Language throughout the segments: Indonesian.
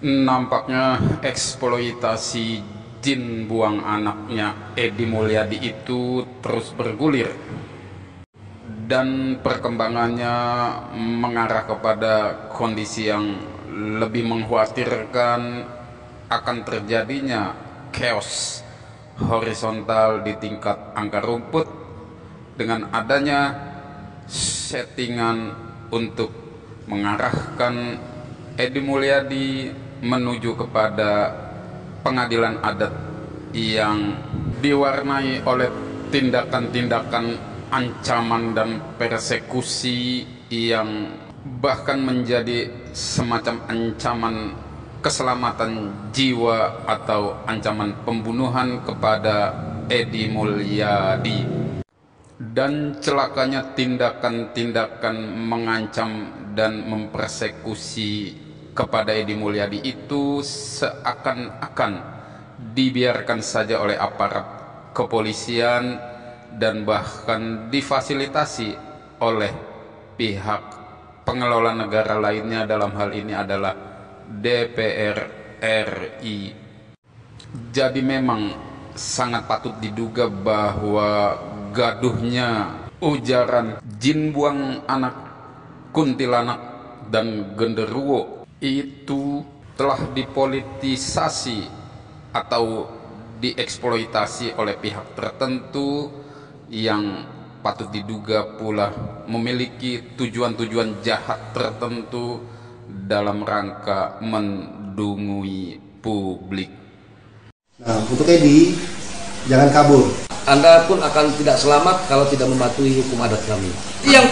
Nampaknya eksploitasi jin buang anaknya Edi Mulyadi itu terus bergulir dan perkembangannya mengarah kepada kondisi yang lebih mengkhawatirkan akan terjadinya chaos horizontal di tingkat akar rumput dengan adanya settingan untuk mengarahkan Edi Mulyadi menuju kepada pengadilan adat yang diwarnai oleh tindakan-tindakan ancaman dan persekusi yang bahkan menjadi semacam ancaman keselamatan jiwa atau ancaman pembunuhan kepada Edi Mulyadi. Dan celakanya tindakan-tindakan mengancam dan mempersekusi kepada Edi Mulyadi itu seakan-akan dibiarkan saja oleh aparat kepolisian dan bahkan difasilitasi oleh pihak pengelola negara lainnya, dalam hal ini adalah DPR RI. Jadi memang sangat patut diduga bahwa gaduhnya ujaran jin buang anak, kuntilanak, dan genderuwo itu telah dipolitisasi atau dieksploitasi oleh pihak tertentu yang patut diduga pula memiliki tujuan-tujuan jahat tertentu dalam rangka mendungui publik. Nah, untuk Edi, jangan kabur. Anda pun akan tidak selamat kalau tidak mematuhi hukum adat kami. Yang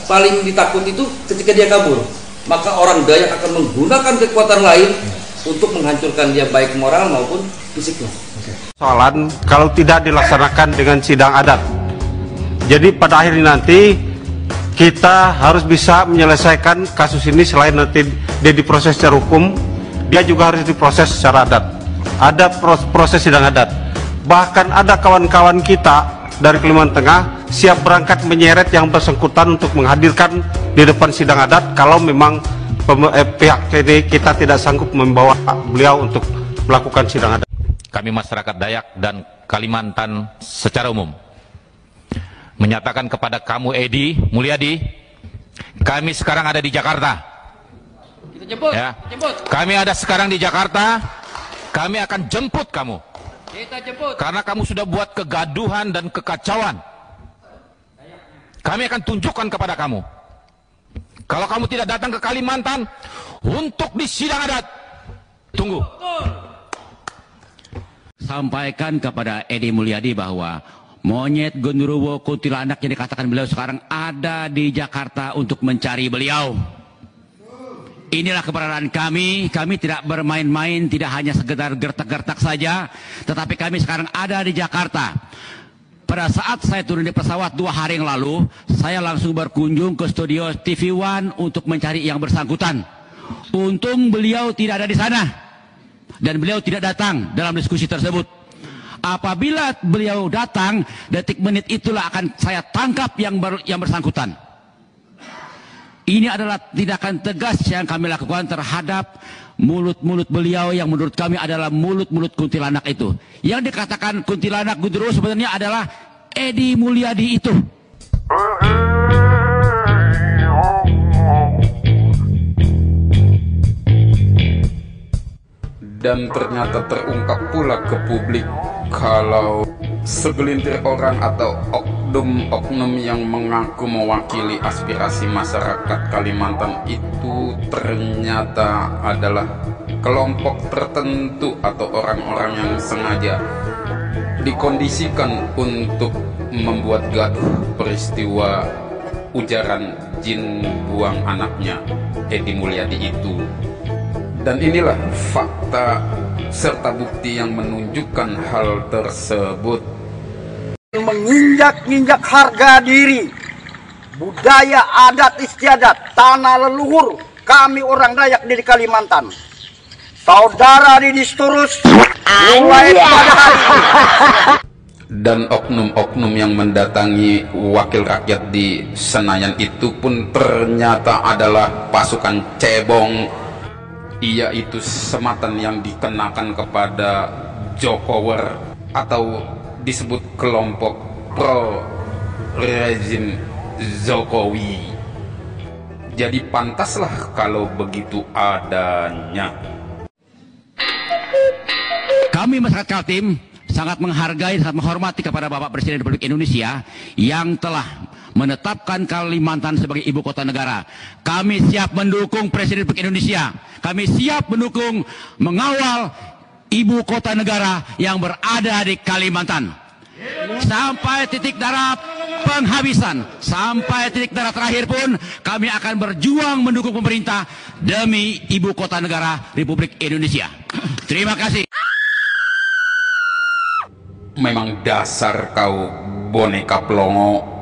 paling ditakut itu ketika dia kabur, maka orang Dayak akan menggunakan kekuatan lain untuk menghancurkan dia baik moral maupun fisiknya. Soalan kalau tidak dilaksanakan dengan sidang adat. Jadi pada akhirnya nanti kita harus bisa menyelesaikan kasus ini. Selain nanti dia diproses secara hukum, dia juga harus diproses secara adat. Ada proses sidang adat. Bahkan ada kawan-kawan kita dari Kalimantan Tengah siap berangkat menyeret yang bersangkutan untuk menghadirkan di depan sidang adat kalau memang pihak kita tidak sanggup membawa beliau untuk melakukan sidang adat. Kami masyarakat Dayak dan Kalimantan secara umum menyatakan kepada kamu Edi Mulyadi, kami sekarang ada di Jakarta. Kita jemput, ya. jemput. Kami ada sekarang di Jakarta, kami akan jemput kamu. Kita jemput. Karena kamu sudah buat kegaduhan dan kekacauan. Kami akan tunjukkan kepada kamu. Kalau kamu tidak datang ke Kalimantan untuk di sidang adat, tunggu. Sampaikan kepada Edi Mulyadi bahwa monyet genderuwo kuntilanak yang dikatakan beliau sekarang ada di Jakarta untuk mencari beliau. Inilah keberadaan kami tidak bermain-main, tidak hanya sekedar gertak-gertak saja, tetapi kami sekarang ada di Jakarta. Pada saat saya turun di pesawat 2 hari yang lalu, saya langsung berkunjung ke studio TV One untuk mencari yang bersangkutan. Untung beliau tidak ada di sana, dan beliau tidak datang dalam diskusi tersebut. Apabila beliau datang, detik menit itulah akan saya tangkap yang bersangkutan. Ini adalah tindakan tegas yang kami lakukan terhadap mulut-mulut beliau yang menurut kami adalah mulut-mulut kuntilanak itu. Yang dikatakan kuntilanak genderuwo sebenarnya adalah Edi Mulyadi itu. Dan ternyata terungkap pula ke publik kalau segelintir orang atau oknum-oknum yang mengaku mewakili aspirasi masyarakat Kalimantan itu ternyata adalah kelompok tertentu atau orang-orang yang sengaja dikondisikan untuk membuat gaduh peristiwa ujaran jin buang anaknya Edi Mulyadi itu. Dan inilah fakta serta bukti yang menunjukkan hal tersebut. Menginjak-injak harga diri, budaya adat istiadat, tanah leluhur kami orang Dayak di Kalimantan. Saudara Didisturus mulai pada hari ini. Dan oknum-oknum yang mendatangi wakil rakyat di Senayan itu pun ternyata adalah pasukan cebong Ia itu sematan yang dikenakan kepada Jokower atau disebut kelompok pro rezim Jokowi. Jadi pantaslah kalau begitu adanya. Kami masyarakat Kaltim sangat menghargai, sangat menghormati kepada Bapak Presiden Republik Indonesia yang telah menetapkan Kalimantan sebagai ibu kota negara. Kami siap mendukung Presiden Republik Indonesia. Kami siap mendukung mengawal ibu kota negara yang berada di Kalimantan. Sampai titik darah penghabisan, sampai titik darah terakhir pun kami akan berjuang mendukung pemerintah demi ibu kota negara Republik Indonesia. Terima kasih. Memang dasar kau boneka pelongo.